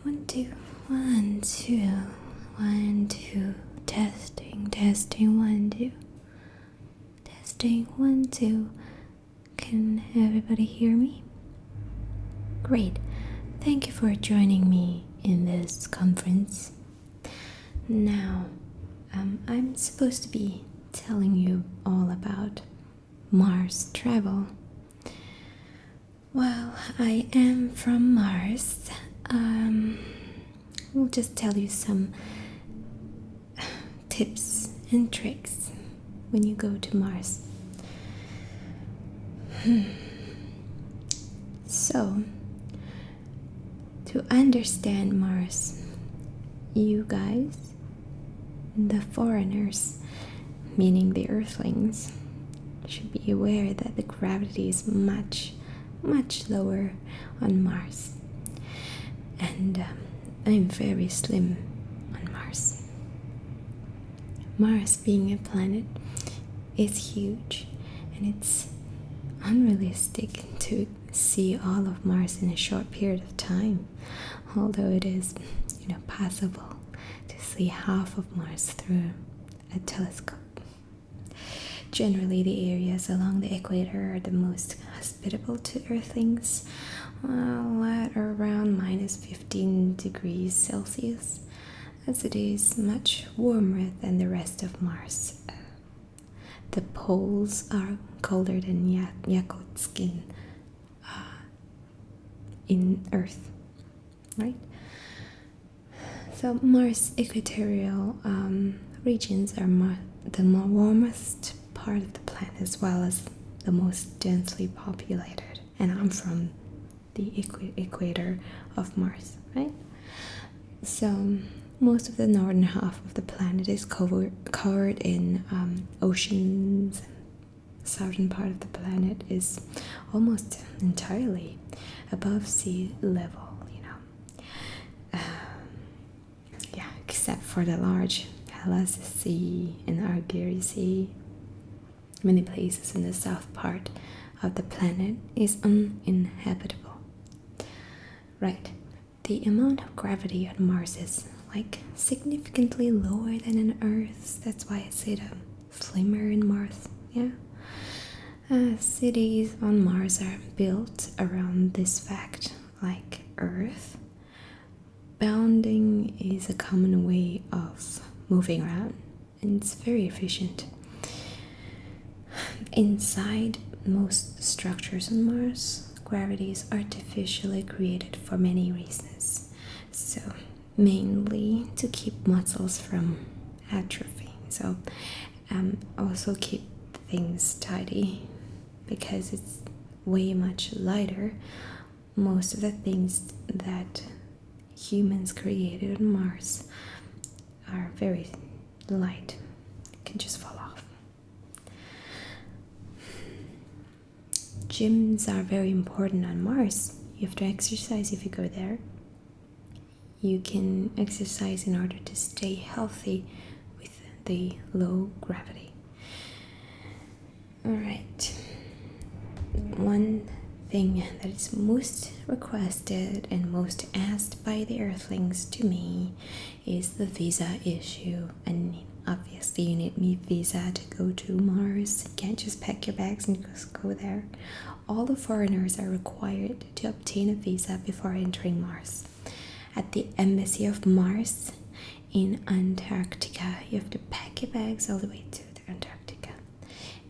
1, 2, 1, 2, 1, 2. Testing, testing, 1, 2. Testing, 1, 2. Can everybody hear me? Great. Thank you for joining me in this conference. Now, I'm supposed to be telling you all about Mars travel. Well, I am from Mars. We'll just tell you some tips and tricks when you go to Mars. So, to understand Mars, you guys, the foreigners, meaning the Earthlings, should be aware that the gravity is much, much lower on Mars. And I'm very slim on Mars. Mars, being a planet, is huge, and it's unrealistic to see all of Mars in a short period of time, although it is, possible to see half of Mars through a telescope. Generally, the areas along the equator are the most hospitable to Earthlings, at around minus 15 degrees Celsius, as it is much warmer than the rest of Mars. The poles are colder than Yakutsk in Earth, right? So Mars' equatorial regions are the more warmest part of the planet, as well as the most densely populated. And I'm from the equator of Mars, right? So most of the northern half of the planet is covered in oceans. The southern part of the planet is almost entirely above sea level, except for the large Hellas Sea and Argyri Sea. Many places in the south part of the planet is uninhabitable. Right, the amount of gravity on Mars is significantly lower than on Earth. That's why I said slimmer in Mars. Cities on Mars are built around this fact, like Earth. Bounding is a common way of moving around, and it's very efficient. Inside most structures on Mars, gravity is artificially created for many reasons. So, mainly to keep muscles from atrophying. So, also keep things tidy because it's way much lighter. Most of the things that humans created on Mars are very light. It can just fall off. Gyms are very important on Mars. You have to exercise if you go there. You can exercise in order to stay healthy with the low gravity. Alright. One thing that is most requested and most asked by the Earthlings to me is the visa issue. And obviously you need a visa to go to Mars. You can't just pack your bags and just go there. All the foreigners are required to obtain a visa before entering Mars. At the Embassy of Mars in Antarctica, you have to pack your bags all the way to the Antarctica.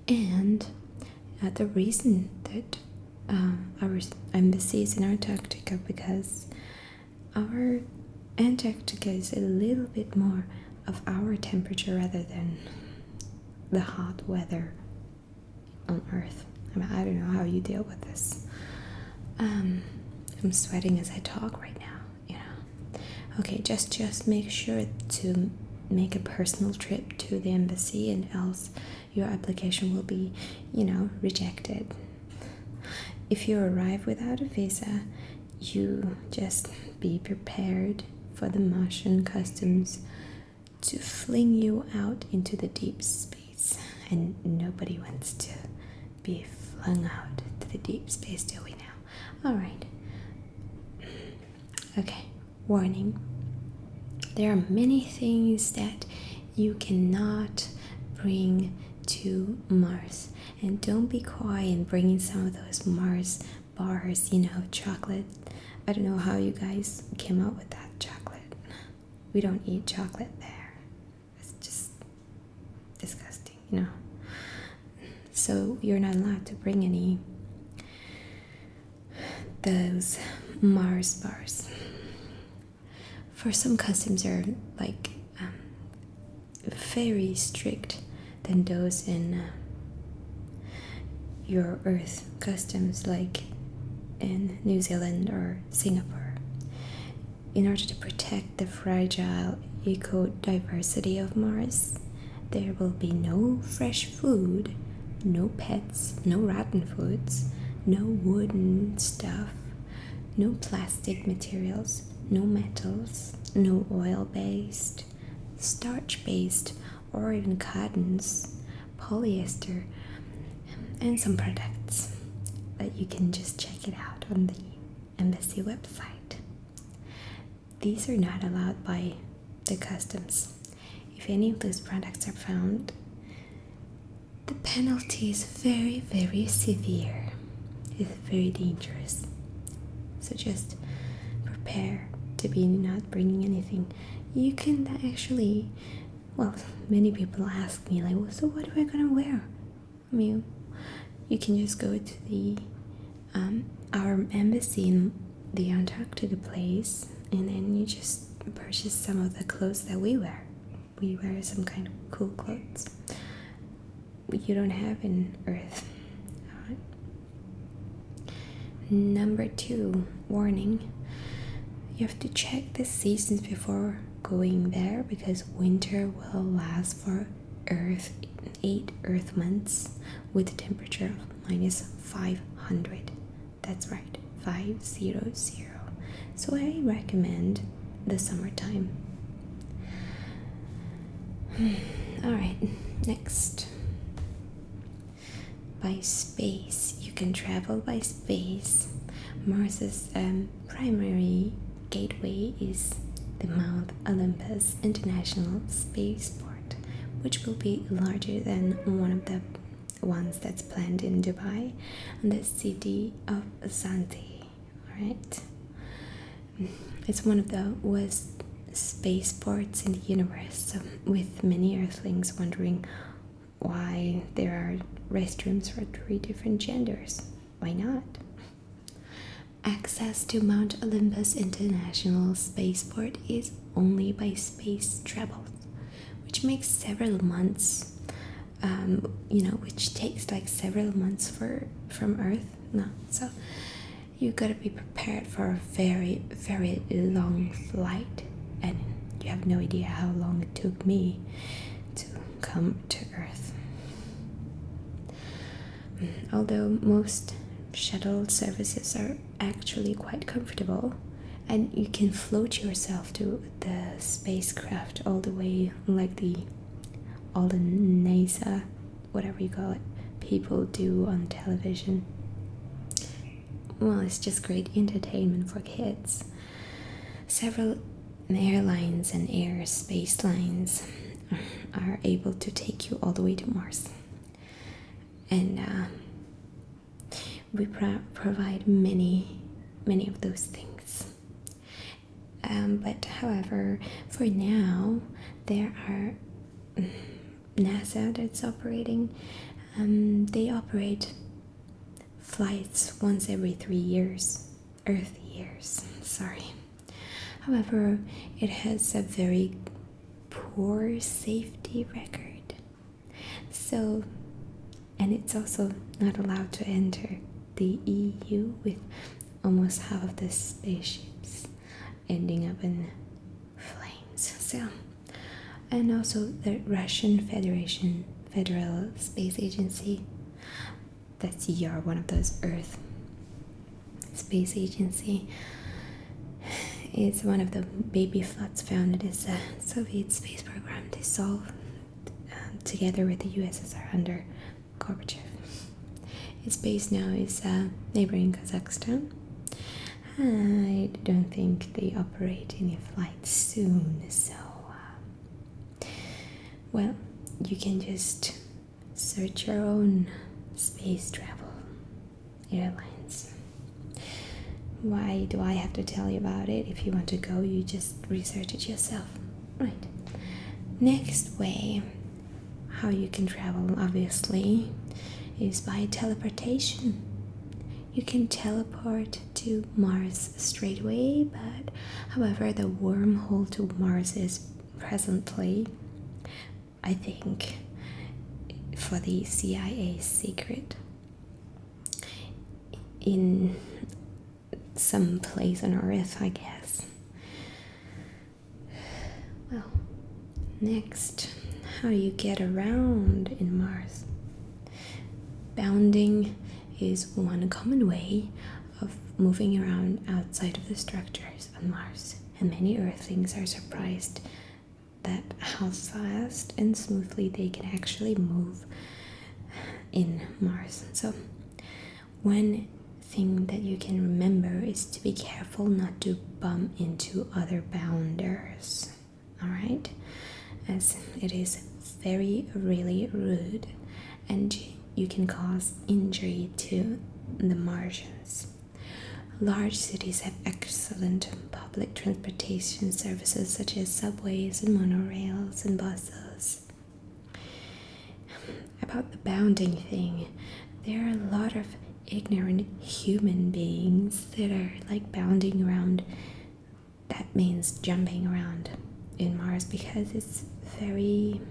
And the reason that our embassy is in Antarctica because our Antarctica is a little bit more of our temperature rather than the hot weather on Earth. I don't know how you deal with this. I'm sweating as I talk right now, Okay, just make sure to make a personal trip to the embassy, and else your application will be, rejected. If you arrive without a visa, you just be prepared for the Martian customs to fling you out into the deep space. And nobody wants to be flung out to the deep space, do we now? Alright. Okay, Warning: there are many things that you cannot bring to Mars. And don't be coy in bringing some of those Mars bars, chocolate. I don't know how you guys came up with that chocolate. We don't eat chocolate there. It's just disgusting, So you're not allowed to bring any those Mars bars. For some customs are like very strict than those in your Earth customs, like in New Zealand or Singapore. In order to protect the fragile eco-diversity of Mars, there will be no fresh food, no pets, no rotten foods, no wooden stuff, no plastic materials, no metals, no oil-based, starch-based, or even cottons, polyester, and some products that you can just check it out on the embassy website. These are not allowed by the customs. If any of those products are found, the penalty is very, very severe. It's very dangerous. So just prepare to be not bringing anything. You can actually, many people ask me, like, so what am I gonna wear? I mean, you can just go to the our embassy in the Antarctica place, and then you just purchase some of the clothes that we wear. We wear some kind of cool clothes you don't have in Earth. Alright. Number 2, warning: you have to check the seasons before going there, because winter will last for 8 Earth months with a temperature of -500. That's right, 500. So I recommend the summertime. Alright, next. By space. You can travel by space. Mars's primary gateway is the Mount Olympus International Spaceport, which will be larger than one of the ones that's planned in Dubai and the city of Zante. Alright, it's one of the worst spaceports in the universe, with many Earthlings wondering why there are restrooms for 3 different genders. Why not? Access to Mount Olympus International Spaceport is only by space travel, which makes several months, which takes like several months from Earth. No, so you gotta be prepared for a very, very long flight, and you have no idea how long it took me to come to Earth. Although most shuttle services are actually quite comfortable, and you can float yourself to the spacecraft all the way, like all the NASA, whatever you call it, people do on television. Well, it's just great entertainment for kids. Several airlines and space lines are able to take you all the way to Mars, and we provide many of those things. But however, for now, there are NASA that's operating. They operate flights once every 3 years, Earth years, sorry. However, it has a very poor safety record. So, and it's also not allowed to enter the EU, with almost half of the spaceships ending up in flames. So, and also the Russian Federal Space Agency, that's one of those Earth Space Agency, is one of the baby floods founded as a Soviet space program dissolved together with the USSR under Gorbachev. Its base now is neighboring Kazakhstan, I don't think they operate any flights soon, so well, you can just search your own space travel airlines. Why do I have to tell you about it? If you want to go, you just research it yourself. Right. Next way how you can travel, obviously, is by teleportation. You can teleport to Mars straight away, but however, the wormhole to Mars is presently, I think, for the CIA secret in some place on Earth, I guess. Well, next, how you get around in Mars. Bounding is one common way of moving around outside of the structures on Mars, and many Earthlings are surprised that how fast and smoothly they can actually move in Mars. So one thing that you can remember is to be careful not to bump into other bounders, alright? As it is very really rude and you can cause injury to the Martians. Large cities have excellent public transportation services such as subways and monorails and buses. About the bounding thing, there are a lot of ignorant human beings that are like bounding around. That means jumping around in Mars because it's very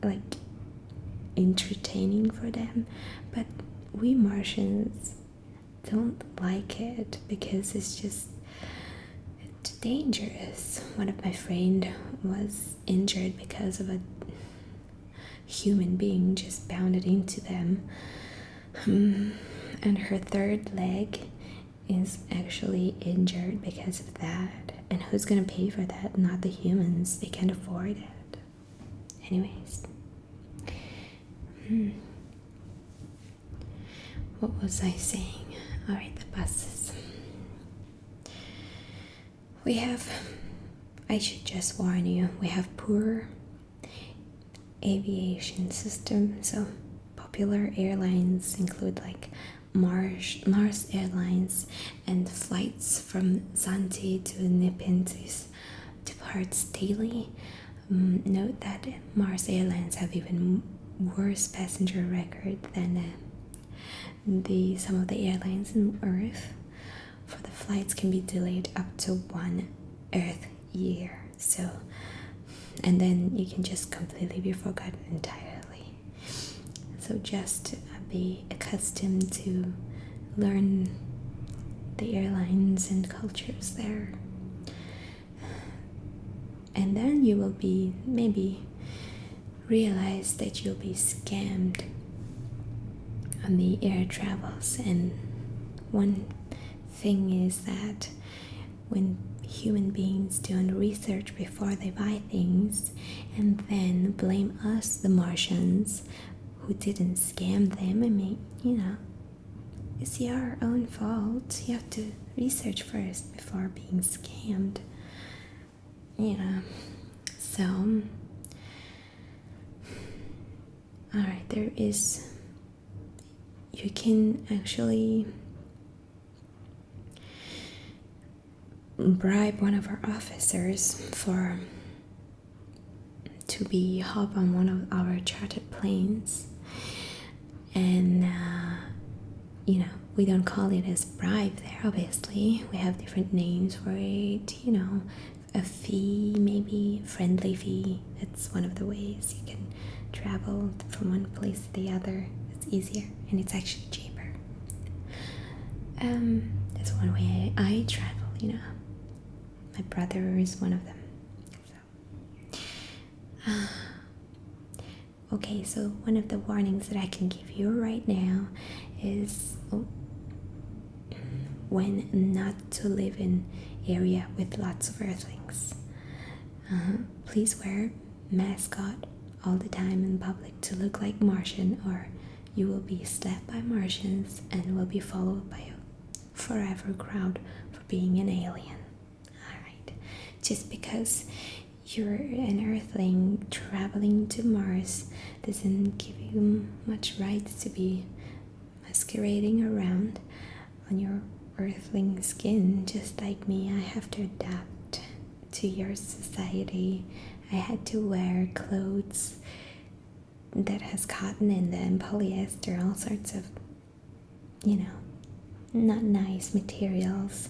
like entertaining for them, but we Martians don't like it because it's dangerous. One of my friends was injured because of a human being just bounded into them, and her third leg is actually injured because of that. And who's gonna pay for that? Not the humans. They can't afford it. Anyways. What was I saying? Alright, the buses. I should just warn you, we have poor aviation system. So popular airlines include like Mars Airlines, and flights from Zante to Nepenthes departs daily. Note that Mars Airlines have even worse passenger record than some of the airlines in Earth. For the flights can be delayed up to 1 Earth year. So, and then you can just completely be forgotten entirely. So just be accustomed to learn the airlines and cultures there. And then you will be maybe realize that you'll be scammed on the air travels. And one thing is that when human beings do research before they buy things and then blame us, the Martians, who didn't scam them, I mean, it's your own fault. You have to research first before being scammed. So alright, you can actually bribe one of our officers to hop on one of our chartered planes, and we don't call it as bribe there. Obviously, we have different names for it. A fee, maybe friendly fee. That's one of the ways you can travel from one place to the other. It's easier and it's actually cheaper. That's one way I travel. My brother is one of them. Okay, so one of the warnings that I can give you right now is when not to live in area with lots of Earthlings. Please wear mascot all the time in public to look like Martian, or you will be slapped by Martians and will be followed forever crowned for being an alien. Alright, just because you're an earthling traveling to Mars doesn't give you much right to be masquerading around on your earthling skin. Just like me, I have to adapt to your society. I had to wear clothes that has cotton in them, polyester, all sorts of, not nice materials.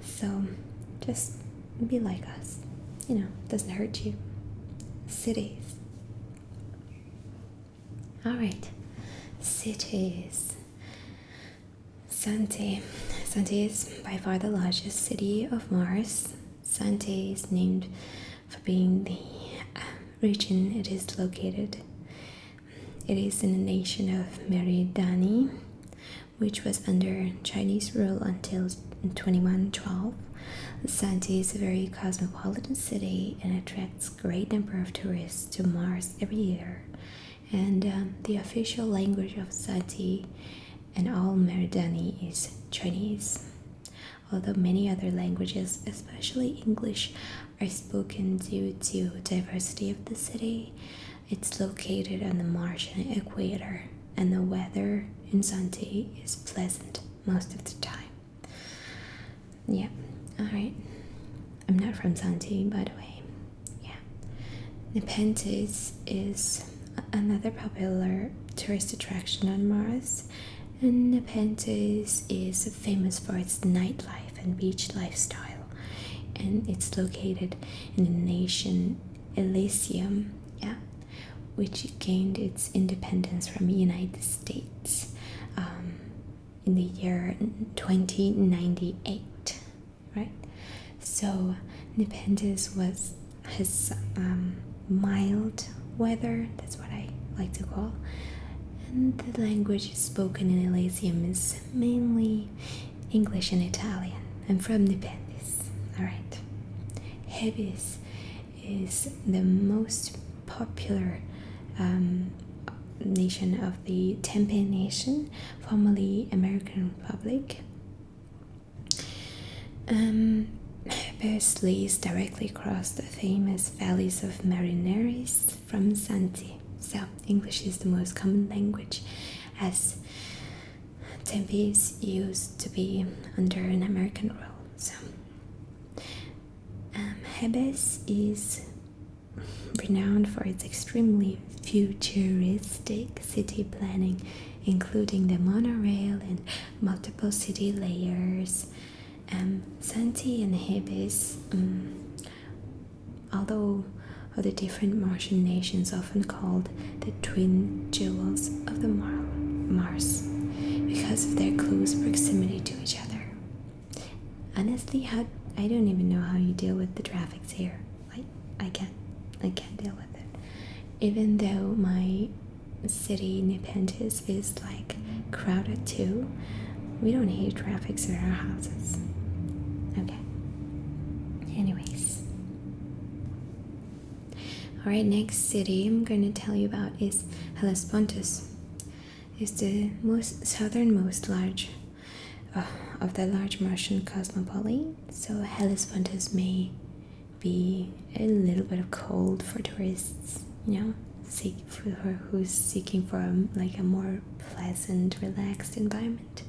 So just be like us, doesn't hurt you. Cities. Alright, cities. Zante. Zante is by far the largest city of Mars. Zante is named for being the region it is located. It is in the nation of Meridani, which was under Chinese rule until 2112. Zante is a very cosmopolitan city and attracts a great number of tourists to Mars every year. And the official language of Zante and all Meridani is Chinese. Although many other languages, especially English, are spoken due to diversity of the city, it's located on the Martian equator, and the weather in Zante is pleasant most of the time. Yeah, alright. I'm not from Zante, by the way. Yeah. Nepenthes is another popular tourist attraction on Mars, and Nepenthes is famous for its nightlife and beach lifestyle, and it's located in the nation Elysium, which gained its independence from the United States in the year 2098, right? So Nepenthes has mild weather, that's what I like to call, and the language spoken in Elysium is mainly English and Italian. I'm from Nepenthes. Alright. Hebes is the most popular nation of the Tempe Nation, formerly American Republic. Hebes lays directly across the famous valleys of Marinaris from Zante. So English is the most common language, as Tempe used to be under an American rule. So Hebes is renowned for its extremely futuristic city planning, including the monorail and multiple city layers. Zante and Hebes, although the different Martian nations, often called the twin jewels of the Mars because of their close proximity to each other. Honestly, I don't even know how you deal with the traffic here. Like, I can't deal with it. Even though my city, Nepenthes, is like crowded too, we don't hate traffic at our houses. Okay. Anyways. Alright, next city I'm going to tell you about is Hellespontus. It's the southernmost large of the large Martian cosmopolis, so Hellespontus may be a little bit of cold for tourists, who's seeking for a more pleasant, relaxed environment.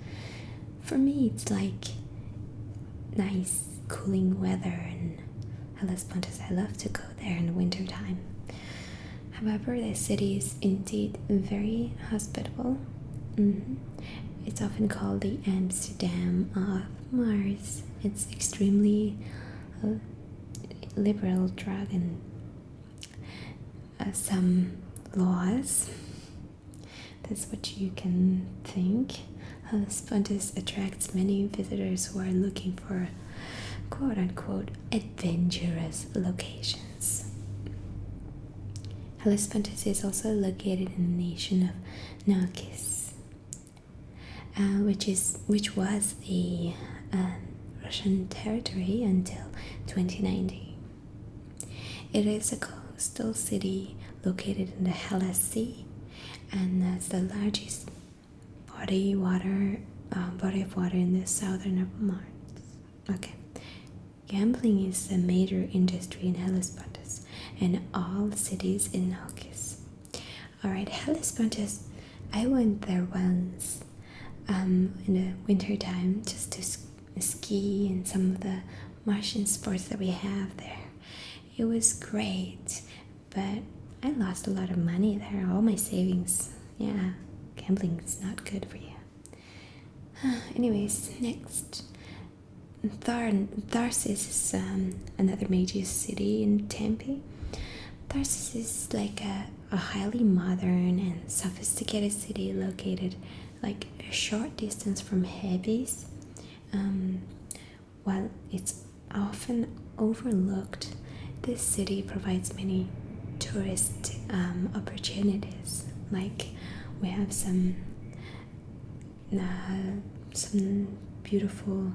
For me, it's like nice, cooling weather, and Hellespontus, I love to go there in the winter time. However, the city is indeed very hospitable. It's often called the Amsterdam of Mars. It's extremely liberal drug and some laws. That's what you can think. Hellespontus attracts many visitors who are looking for quote-unquote adventurous locations. Hellespontus is also located in the nation of Narkis, which was a Russian territory until 2090. It is a coastal city located in the Hellas Sea, and that's the largest body water body of water in the southern of Mars. Okay. Gambling is a major industry in Hellespontus and all cities in Naucus. Alright, Hellespontus, I went there once in the winter time just to ski and some of the Martian sports that we have there. It was great, but I lost a lot of money there, all my savings. Yeah, gambling is not good for you. Anyways, next. Tharsis is another major city in Tempe. Tharsis is like a highly modern and sophisticated city located like a short distance from Hebes. While it's often overlooked, this city provides many tourist opportunities. Like we have some beautiful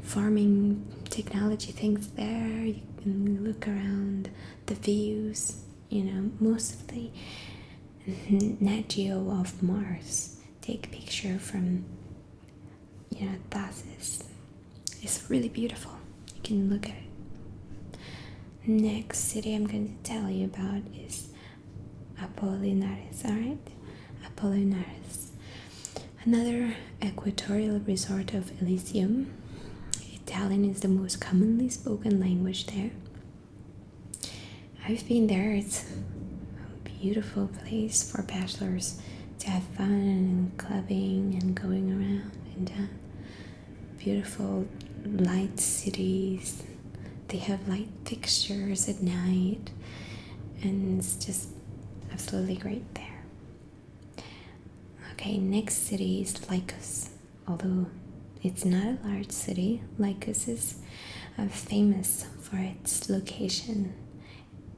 farming technology things there. You can look around the views. Most of the Nat Geo of Mars take picture from Tharsis. It's really beautiful. You can look at it. Next city I'm going to tell you about is Apollinaris. Alright, Apollinaris, another equatorial resort of Elysium. Italian is the most commonly spoken language there. I've been there. It's a beautiful place for bachelors to have fun and clubbing and going around and down. Beautiful light cities. They have light fixtures at night, and it's just absolutely great there. Okay, next city is Lycus. Although it's not a large city, Lycus is famous for its location.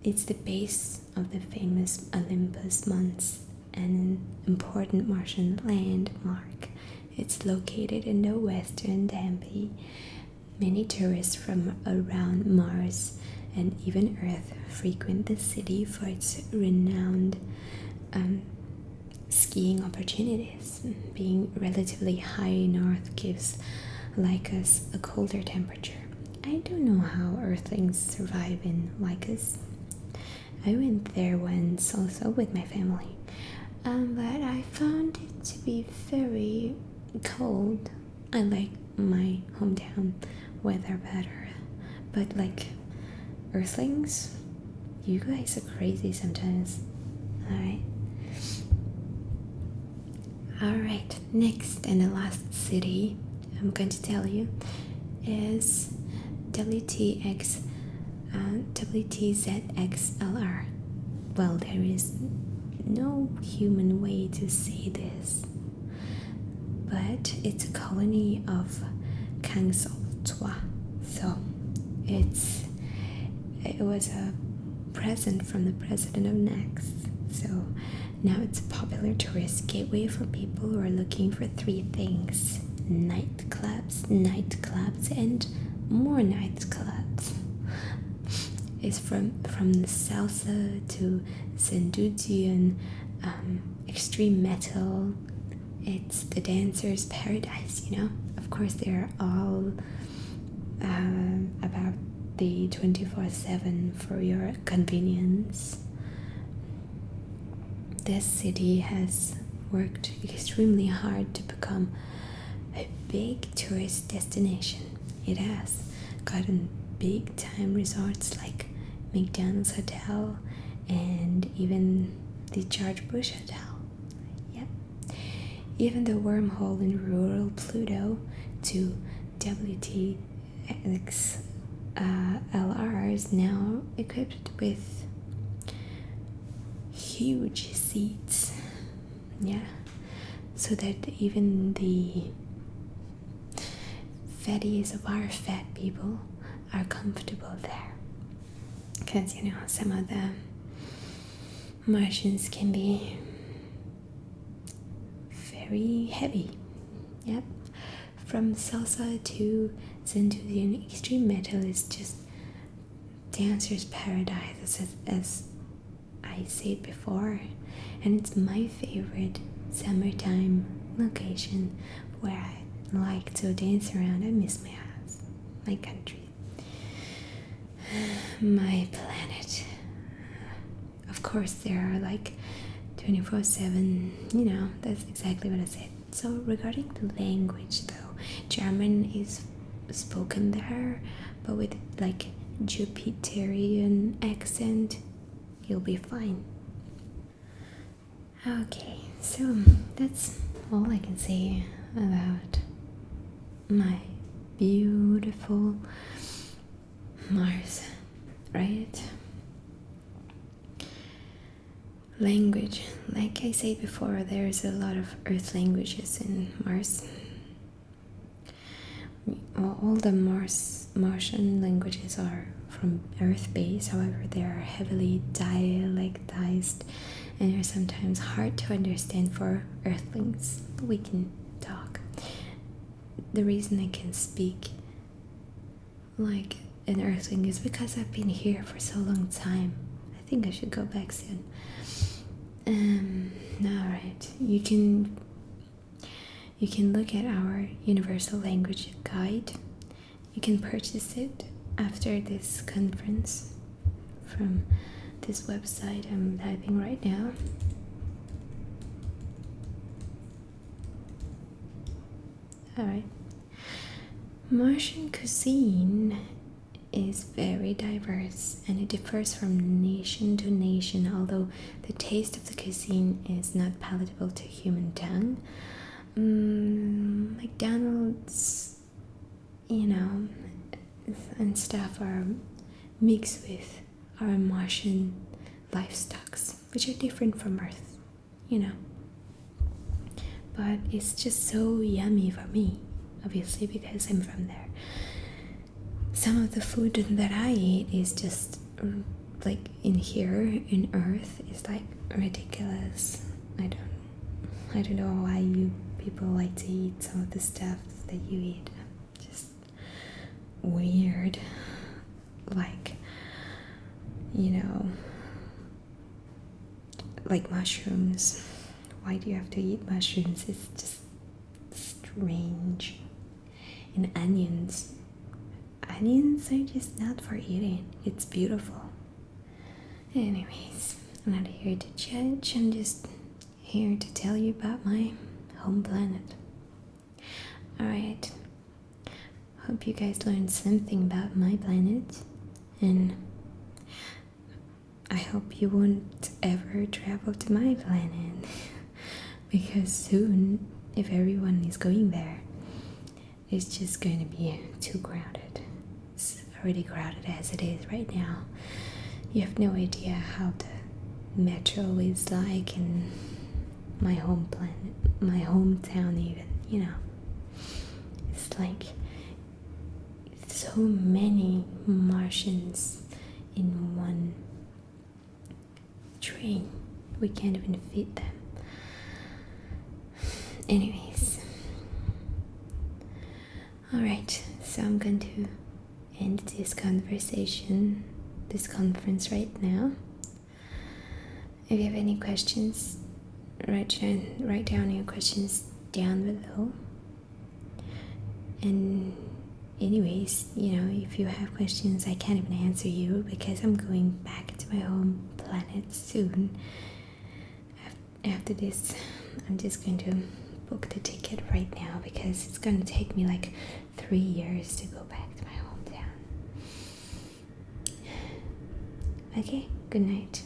It's the base of the famous Olympus Mons and an important Martian landmark. It's located in the western Tempe. Many tourists from around Mars and even Earth frequent the city for its renowned skiing opportunities. Being relatively high north gives Lycus a colder temperature. I don't know how Earthlings survive in Lycus. I went there once also with my family, but I found it to be very cold. I like my hometown weather better, but like Earthlings, you guys are crazy sometimes. Alright, next and the last city I'm going to tell you is WTZXLR. Well, there is no human way to say this, but it's a colony of Kangsoltwa. So it was a present from the president of Next. So now it's a popular tourist gateway for people who are looking for three things: nightclubs, and more nightclubs. It's from the salsa to Zenduzian extreme metal. It's the dancer's paradise, Of course, they're all about the 24/7 for your convenience. This city has worked extremely hard to become a big tourist destination. It has gotten big time resorts like McDonald's Hotel and even the George Bush Hotel. Yep. Even the wormhole in rural Pluto to WTXLR is now equipped with huge seats. Yeah. So that even the fatties of our fat people are comfortable there. Because, some of the Martians can be very heavy. Yep. From salsa to Zenduzian extreme metal is just dancer's paradise, as I said before. And it's my favorite summertime location where I like to dance around. I miss my house, my country, my planet. Of course, there are like 24/7, that's exactly what I said. So regarding the language though, German is spoken there, but with like Jupiterian accent, you'll be fine. Okay, so that's all I can say about my beautiful Mars, right? Language, like I said before, there's a lot of Earth languages in Mars. All the Martian languages are from Earth base, however, they are heavily dialectized and are sometimes hard to understand for Earthlings, but we can talk. The reason I can speak like an Earthling is because I've been here for so long time. I think I should go back soon. Alright, you can look at our Universal Language Guide. You can purchase it after this conference from this website I'm typing right now. Alright. Martian cuisine is very diverse and it differs from nation to nation, although the taste of the cuisine is not palatable to human tongue. McDonald's, and stuff are mixed with our Martian livestocks, which are different from Earth, But it's just so yummy for me, obviously, because I'm from there. Some of the food that I eat is just like in here in Earth is like ridiculous. I don't know why you people like to eat some of the stuff that you eat. Just weird. Like, like mushrooms. Why do you have to eat mushrooms? It's just strange. And onions. Onions are just not for eating. It's beautiful. Anyways, I'm not here to judge. I'm just here to tell you about my home planet. Alright. Hope you guys learned something about my planet. And I hope you won't ever travel to my planet. Because soon, if everyone is going there, it's just going to be too crowded. It's already crowded as it is right now. You have no idea how the metro is like in my home planet, my hometown even, It's like so many Martians in one train. We can't even fit them. Anyways. Alright, so I'm going to end this conference right now. If you have any questions, write down your questions down below. And anyways, if you have questions, I can't even answer you because I'm going back to my home planet soon. After this, I'm just going to book the ticket right now because it's going to take me like 3 years to go back to my hometown. Okay, good night.